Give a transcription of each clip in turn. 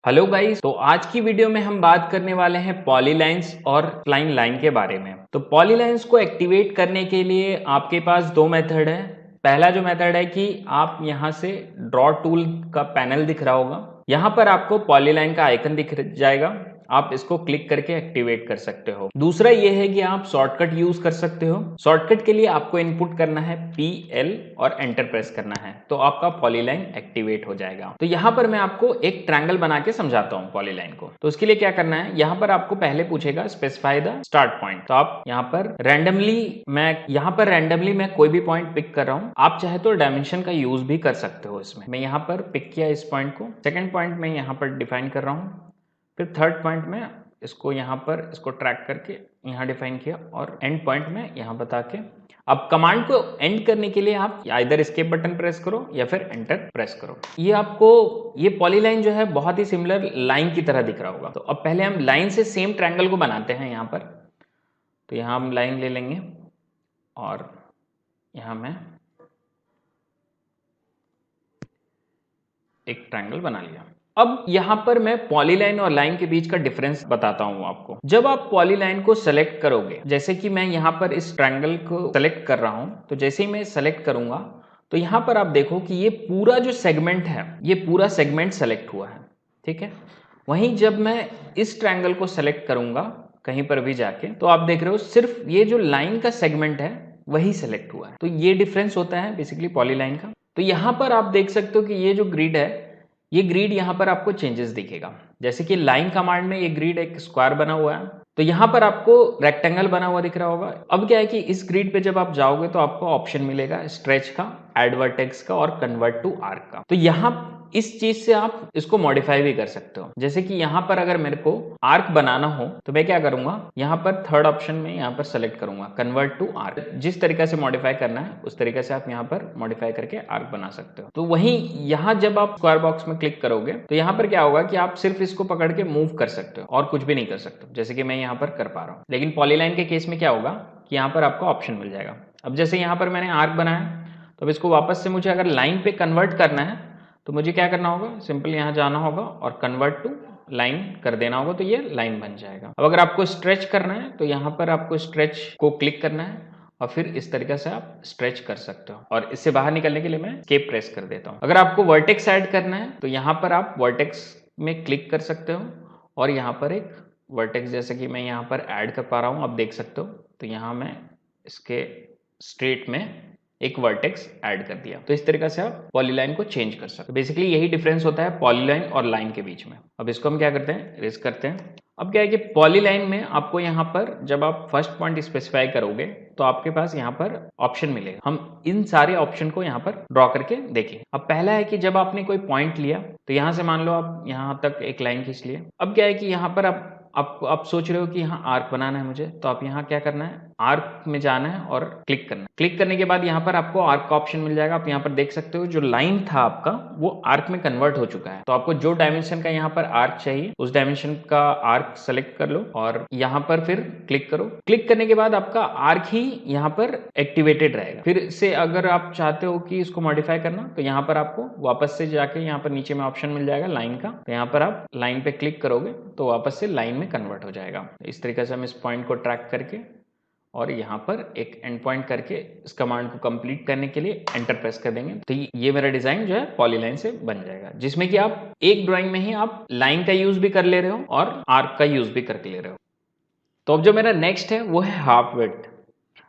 Hello guys, तो आज की वीडियो में हम बात करने वाले हैं पॉलीलाइंस और स्प्लाइन लाइन के बारे में। तो पॉलीलाइंस को एक्टिवेट करने के लिए आपके पास दो मेथड है। पहला जो मेथड है कि आप यहां से ड्रॉ टूल का पैनल दिख रहा होगा, यहां पर आपको पॉलीलाइन का आइकन दिख जाएगा, आप इसको क्लिक करके एक्टिवेट कर सकते हो। दूसरा ये है कि आप शॉर्टकट यूज कर सकते हो। शॉर्टकट के लिए आपको इनपुट करना है PL और एंटर प्रेस करना है, तो आपका पॉलीलाइन एक्टिवेट हो जाएगा। तो यहाँ पर मैं आपको एक ट्रायंगल बना के समझाता हूँ पॉलीलाइन को। तो उसके लिए क्या करना है, यहाँ पर आपको पहले पूछेगा स्पेसिफाई द स्टार्ट पॉइंट। तो आप यहाँ पर रैंडमली मैं कोई भी पॉइंट पिक कर रहा हूँ। आप चाहे तो डायमेंशन का यूज भी कर सकते हो। इसमें मैं यहाँ पर पिक किया इस पॉइंट को, सेकेंड पॉइंट में यहाँ पर डिफाइन कर रहा हूँ, फिर थर्ड पॉइंट में इसको यहाँ पर इसको ट्रैक करके यहाँ डिफाइन किया और एंड पॉइंट में यहाँ बता के। अब कमांड को एंड करने के लिए आप इधर एस्केप बटन प्रेस करो या फिर एंटर प्रेस करो। ये पॉलीलाइन जो है बहुत ही सिमिलर लाइन की तरह दिख रहा होगा। तो अब पहले हम लाइन से सेम ट्रायंगल को बनाते हैं यहाँ पर। तो यहाँ हम लाइन ले लेंगे और यहाँ मैं एक ट्रायंगल बना लिया। अब यहां पर मैं पॉलीलाइन और लाइन के बीच का डिफरेंस बताता हूं आपको। जब आप पॉलीलाइन को सेलेक्ट करोगे, जैसे कि मैं यहां पर इस ट्रायंगल को सेलेक्ट कर रहा हूं, तो जैसे ही मैं सेलेक्ट करूंगा तो यहां पर आप देखो कि ये पूरा जो सेगमेंट है, ये पूरा सेगमेंट सेलेक्ट हुआ है, ठीक है। वहीं जब मैं इस ट्रायंगल को सेलेक्ट करूंगा कहीं पर भी जाके, तो आप देख रहे हो सिर्फ ये जो लाइन का सेगमेंट है वही सेलेक्ट हुआ है। तो ये डिफरेंस होता है बेसिकली पॉलीलाइन का। तो यहां पर आप देख सकते हो कि ये जो ग्रिड है, ये ग्रिड यहाँ पर आपको चेंजेस दिखेगा। जैसे कि लाइन कमांड में ये ग्रिड एक स्क्वायर बना हुआ है, तो यहाँ पर आपको रेक्टेंगल बना हुआ दिख रहा होगा। अब क्या है कि इस ग्रिड पे जब आप जाओगे तो आपको ऑप्शन मिलेगा स्ट्रेच का, ऐड वर्टेक्स का और कन्वर्ट टू आर्क का। तो यहाँ इस चीज से आप इसको मॉडिफाई भी कर सकते हो। जैसे कि यहाँ पर अगर मेरे को आर्क बनाना हो तो मैं क्या करूंगा, यहाँ पर थर्ड ऑप्शन में यहाँ पर सेलेक्ट करूंगा कन्वर्ट टू आर्क। जिस तरीके से मॉडिफाई करना है उस तरीके से आप यहाँ पर मॉडिफाई करके आर्क बना सकते हो। तो वहीं यहाँ जब आप स्क्वायर बॉक्स में क्लिक करोगे तो यहाँ पर क्या होगा कि आप सिर्फ इसको पकड़ के मूव कर सकते हो और कुछ भी नहीं कर सकते, जैसे कि मैं यहाँ पर कर पा रहा हूँ। लेकिन पॉलीलाइन के केस में क्या होगा कि यहाँ पर आपको ऑप्शन मिल जाएगा। अब जैसे यहाँ पर मैंने आर्क बनाया, तो अब इसको वापस से मुझे अगर लाइन पे कन्वर्ट करना है तो मुझे क्या करना होगा, सिंपल यहाँ जाना होगा और कन्वर्ट टू लाइन कर देना होगा, तो ये लाइन बन जाएगा। अब अगर आपको स्ट्रेच करना है तो यहाँ पर आपको स्ट्रेच को क्लिक करना है और फिर इस तरीके से आप स्ट्रेच कर सकते हो। और इससे बाहर निकलने के लिए मैं एस्केप प्रेस कर देता हूँ। अगर आपको वर्टेक्स ऐड करना है तो यहाँ पर आप वर्टेक्स में क्लिक कर सकते हो और यहाँ पर एक वर्टेक्स, जैसे कि मैं यहाँ पर ऐड कर पा रहा हूँ, आप देख सकते हो। तो यहाँ मैं इसके स्ट्रेट में एक वर्टेक्स ऐड कर दिया। तो इस तरीके से आप पॉलीलाइन को चेंज कर सकते हो। बेसिकली यही डिफरेंस होता है पॉलीलाइन और लाइन के बीच में। अब इसको हम क्या करते हैं, इरेज करते हैं। अब क्या है कि पॉलीलाइन में आपको यहाँ पर जब आप फर्स्ट पॉइंट स्पेसिफाई करोगे तो आपके पास यहाँ पर ऑप्शन मिलेगा। हम इन सारे ऑप्शन को यहाँ पर ड्रॉ करके देखें। अब पहला है कि जब आपने कोई पॉइंट लिया तो यहाँ से मान लो आप यहाँ तक एक लाइन खींच लिए। अब क्या है कि यहाँ पर आप सोच रहे हो कि यहाँ आर्क बनाना है मुझे, तो आप यहाँ क्या करना है, आर्क में जाना है और क्लिक करना है। क्लिक करने के बाद यहाँ पर आपको आर्क का ऑप्शन मिल जाएगा। आप यहाँ पर देख सकते हो जो लाइन था आपका वो आर्क में कन्वर्ट हो चुका है। तो आपको जो डायमेंशन का यहाँ पर आर्क चाहिए उस डायमेंशन का आर्क सेलेक्ट कर लो और यहाँ पर फिर क्लिक करो। क्लिक करने के बाद आपका आर्क ही यहाँ पर एक्टिवेटेड रहेगा। फिर से अगर आप चाहते हो कि इसको मॉडिफाई करना तो यहाँ पर आपको वापस से जाके यहाँ पर नीचे में ऑप्शन मिल जाएगा लाइन का। तो यहाँ पर आप लाइन पे क्लिक करोगे तो वापस से लाइन में कन्वर्ट हो जाएगा। इस तरीके से हम इस पॉइंट को ट्रैक करके और यहाँ पर एक एंड पॉइंट करके इस कमांड को कंप्लीट करने के लिए एंटर प्रेस कर देंगे। तो ये मेरा डिजाइन जो है पॉलीलाइन से बन जाएगा, जिसमें कि आप एक ड्राइंग में ही आप लाइन का यूज भी कर ले रहे हो और आर्क का यूज भी करके ले रहे हो। तो अब जो मेरा नेक्स्ट है वो है हाफ विड्थ।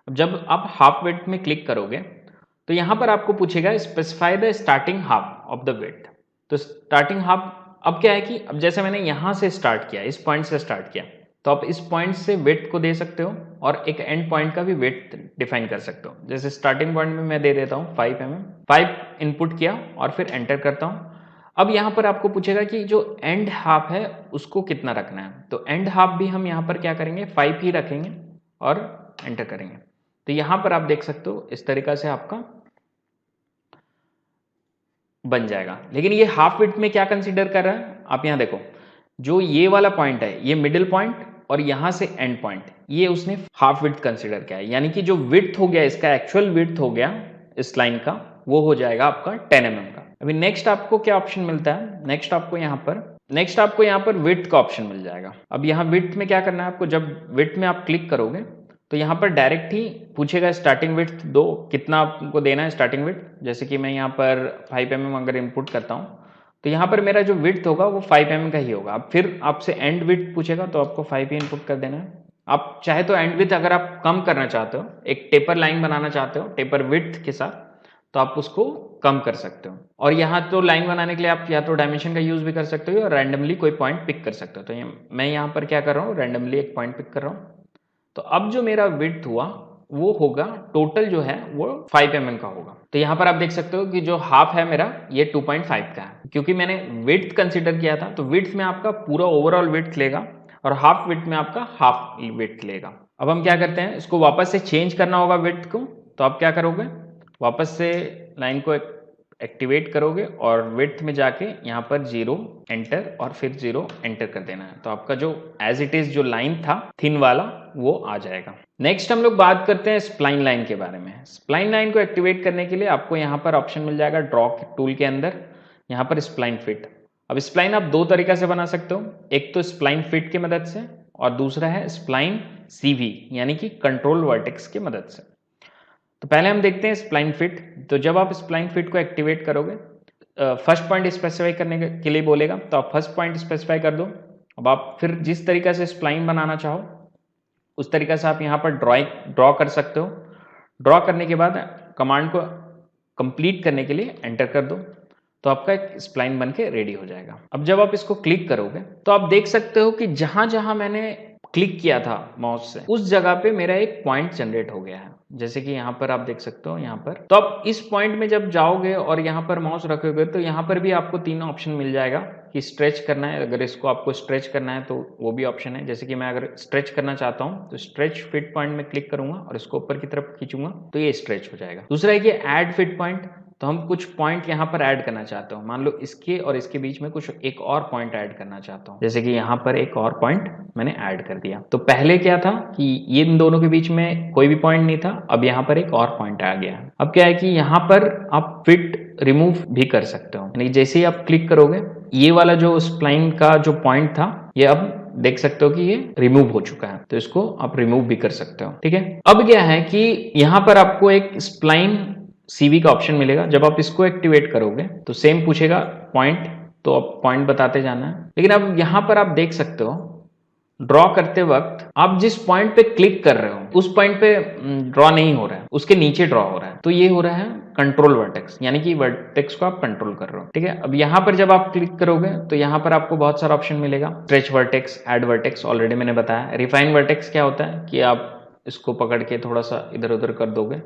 जब आप हाफ विड्थ में क्लिक करोगे तो यहाँ पर आपको पूछेगा specify the starting half of the width. तो स्टार्टिंग हाफ, अब क्या है कि अब जैसे मैंने यहाँ से स्टार्ट किया, इस पॉइंट से स्टार्ट किया, तो आप इस पॉइंट से विड्थ को दे सकते हो और एक एंड पॉइंट का भी विड्थ डिफाइन कर सकते हो। जैसे स्टार्टिंग पॉइंट में मैं दे देता हूँ 5 mm, 5 इनपुट किया और फिर एंटर करता हूँ। अब यहाँ पर आपको पूछेगा कि जो एंड हाफ है उसको कितना रखना है। तो एंड हाफ भी हम यहाँ पर क्या करेंगे, 5 ही रखेंगे और एंटर करेंगे। तो यहाँ पर आप देख सकते हो इस तरीका से आपका बन जाएगा। लेकिन ये हाफ विड्थ में क्या कंसीडर कर रहा है, आप यहाँ देखो, जो ये वाला पॉइंट है ये मिडिल पॉइंट और यहां से एंड पॉइंट, ये उसने हाफ विड्थ कंसीडर किया है। यानी कि जो विड्थ हो गया, इसका एक्चुअल विड्थ हो गया इस लाइन का, वो हो जाएगा आपका 10 mm का। अभी नेक्स्ट आपको क्या ऑप्शन मिलता है, नेक्स्ट आपको यहाँ पर नेक्स्ट आपको यहाँ पर विड्थ का ऑप्शन मिल जाएगा। अब यहाँ विड्थ में क्या करना है आपको, जब विड्थ में आप क्लिक करोगे तो यहाँ पर डायरेक्ट ही पूछेगा स्टार्टिंग विड्थ दो, कितना आपको देना है स्टार्टिंग विड्थ। जैसे कि मैं यहाँ पर 5 mm अगर इनपुट करता हूँ तो यहाँ पर मेरा जो विड्थ होगा वो 5 mm का ही होगा। अब फिर आपसे एंड विड्थ पूछेगा तो आपको 5 ही इनपुट कर देना है। आप चाहे तो एंड विड्थ अगर आप कम करना चाहते हो, एक टेपर लाइन बनाना चाहते हो टेपर विड्थ के साथ, तो आप उसको कम कर सकते हो। और यहाँ तो लाइन बनाने के लिए आप या तो डायमेंशन का यूज भी कर सकते हो या रैंडमली कोई पॉइंट पिक कर सकते हो। तो मैं यहाँ पर क्या कर रहा हूँ, रैंडमली एक पॉइंट पिक कर रहा हूँ। तो अब जो मेरा विड्थ हुआ वो होगा टोटल जो है वो 5 mm का होगा। तो यहाँ पर आप देख सकते हो कि जो हाफ है मेरा ये 2.5 का है, क्योंकि मैंने विड्थ कंसीडर किया था। तो विड्थ में आपका पूरा ओवरऑल विड्थ लेगा और हाफ विड्थ में आपका हाफ विड्थ लेगा। अब हम क्या करते हैं, इसको वापस से चेंज करना होगा विड्थ को। तो आप क्या करोगे, वापस से लाइन को एक्टिवेट करोगे और विड्थ में जाके यहाँ पर 0 एंटर और फिर 0 एंटर कर देना है। तो आपका जो एज इट इज जो लाइन था थिन वाला वो आ जाएगा। नेक्स्ट हम लोग बात करते हैं स्प्लाइन लाइन के बारे में। स्प्लाइन लाइन को एक्टिवेट करने के लिए आपको यहाँ पर ऑप्शन मिल जाएगा ड्रॉ टूल के अंदर, यहाँ पर स्प्लाइन फिट। अब स्प्लाइन आप दो तरीका से बना सकते हो, एक तो स्प्लाइन फिट की मदद से और दूसरा है स्प्लाइन CV यानी कि कंट्रोल वर्टेक्स की मदद से। तो पहले हम देखते हैं स्प्लाइन फिट। तो जब आप स्प्लाइन फिट को एक्टिवेट करोगे, फर्स्ट पॉइंट स्पेसिफाई करने के लिए बोलेगा, तो आप फर्स्ट पॉइंट स्पेसिफाई कर दो। अब आप फिर जिस तरीका से स्प्लाइन बनाना चाहो उस तरीका से आप यहाँ पर ड्रॉ कर सकते हो। ड्रॉ करने के बाद कमांड को कंप्लीट करने के लिए एंटर कर दो, तो आपका एक स्प्लाइन बन के रेडी हो जाएगा। अब जब आप इसको क्लिक करोगे तो आप देख सकते हो कि जहां जहां मैंने क्लिक किया था माउस से उस जगह पे मेरा एक पॉइंट जनरेट हो गया है। जैसे कि यहाँ पर आप देख सकते हो यहाँ पर। तो अब इस पॉइंट में जब जाओगे और यहाँ पर माउस रखोगे तो यहाँ पर भी आपको 3 ऑप्शन मिल जाएगा कि स्ट्रेच करना है। अगर इसको आपको स्ट्रेच करना है तो वो भी ऑप्शन है। जैसे कि मैं अगर स्ट्रेच करना चाहता हूँ तो स्ट्रेच फिट पॉइंट में क्लिक करूंगा और इसको ऊपर की तरफ खींचूंगा तो ये स्ट्रेच हो जाएगा। दूसरा है कि ऐड फिट पॉइंट। तो हम कुछ पॉइंट यहाँ पर ऐड करना चाहते हो, मान लो इसके और इसके बीच में कुछ एक और पॉइंट ऐड करना चाहता हूँ। जैसे कि यहाँ पर एक और पॉइंट मैंने ऐड कर दिया। तो पहले क्या था कि ये इन दोनों के बीच में कोई भी पॉइंट नहीं था, अब यहाँ पर एक और पॉइंट आ गया। अब क्या है कि यहाँ पर आप फिट रिमूव भी कर सकते हो, यानी जैसे ही आप क्लिक करोगे ये वाला जो स्प्लाइन का जो पॉइंट था ये अब देख सकते हो कि ये रिमूव हो चुका है। तो इसको आप रिमूव भी कर सकते हो, ठीक है। अब क्या है कि यहाँ पर आपको एक स्प्लाइन CV का ऑप्शन मिलेगा। जब आप इसको एक्टिवेट करोगे तो सेम पूछेगा पॉइंट, तो आप पॉइंट बताते जाना है। लेकिन अब यहाँ पर आप देख सकते हो ड्रॉ करते वक्त आप जिस पॉइंट पे क्लिक कर रहे हो उस पॉइंट पे ड्रॉ नहीं हो रहा है, उसके नीचे ड्रॉ हो रहा है। तो ये हो रहा है कंट्रोल वर्टेक्स, यानी कि वर्टेक्स को आप कंट्रोल कर रहे हो, ठीक है। अब यहाँ पर जब आप क्लिक करोगे तो यहाँ पर आपको बहुत सारा ऑप्शन मिलेगा। Stretch vertex, add vertex already मैंने बताया। रिफाइन वर्टेक्स क्या होता है कि आप इसको पकड़ के थोड़ा सा इधर उधर कर दोगे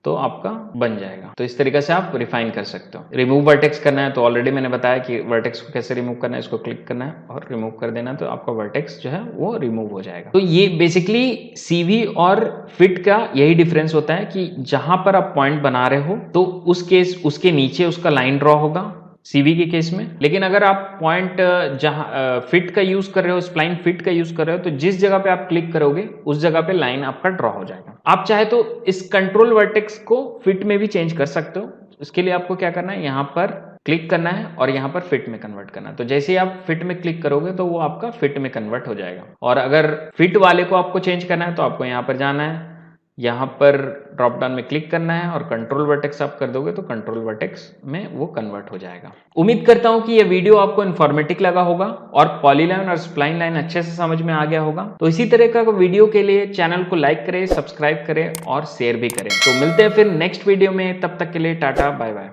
तो आपका बन जाएगा। तो इस तरीके से आप रिफाइन कर सकते हो। रिमूव वर्टेक्स करना है तो ऑलरेडी मैंने बताया कि वर्टेक्स को कैसे रिमूव करना है। इसको क्लिक करना है और रिमूव कर देना, तो आपका वर्टेक्स जो है वो रिमूव हो जाएगा। तो ये बेसिकली CV और फिट का यही डिफरेंस होता है कि जहां पर आप पॉइंट बना रहे हो तो उस केस उसके नीचे उसका लाइन ड्रॉ होगा CV के केस में। लेकिन अगर आप पॉइंट जहां फिट का यूज कर रहे हो, स्प्लाइन फिट का यूज कर रहे हो, तो जिस जगह पे आप क्लिक करोगे उस जगह पे लाइन आपका ड्रॉ हो जाएगा। आप चाहे तो इस कंट्रोल वर्टेक्स को फिट में भी चेंज कर सकते हो। इसके लिए आपको क्या करना है, यहाँ पर क्लिक करना है और यहाँ पर फिट में कन्वर्ट करना है। तो जैसे ही आप फिट में क्लिक करोगे तो वो आपका फिट में कन्वर्ट हो जाएगा। और अगर फिट वाले को आपको चेंज करना है तो आपको यहाँ पर जाना है, यहाँ पर ड्रॉप डाउन में क्लिक करना है और कंट्रोल वर्टेक्स आप कर दोगे तो कंट्रोल वर्टेक्स में वो कन्वर्ट हो जाएगा। उम्मीद करता हूं कि ये वीडियो आपको इन्फॉर्मेटिव लगा होगा और पॉलीलाइन और स्प्लाइन लाइन अच्छे से समझ में आ गया होगा। तो इसी तरह का वीडियो के लिए चैनल को लाइक करें, सब्सक्राइब करें और शेयर भी करें। तो मिलते हैं फिर नेक्स्ट वीडियो में, तब तक के लिए टाटा बाय बाय।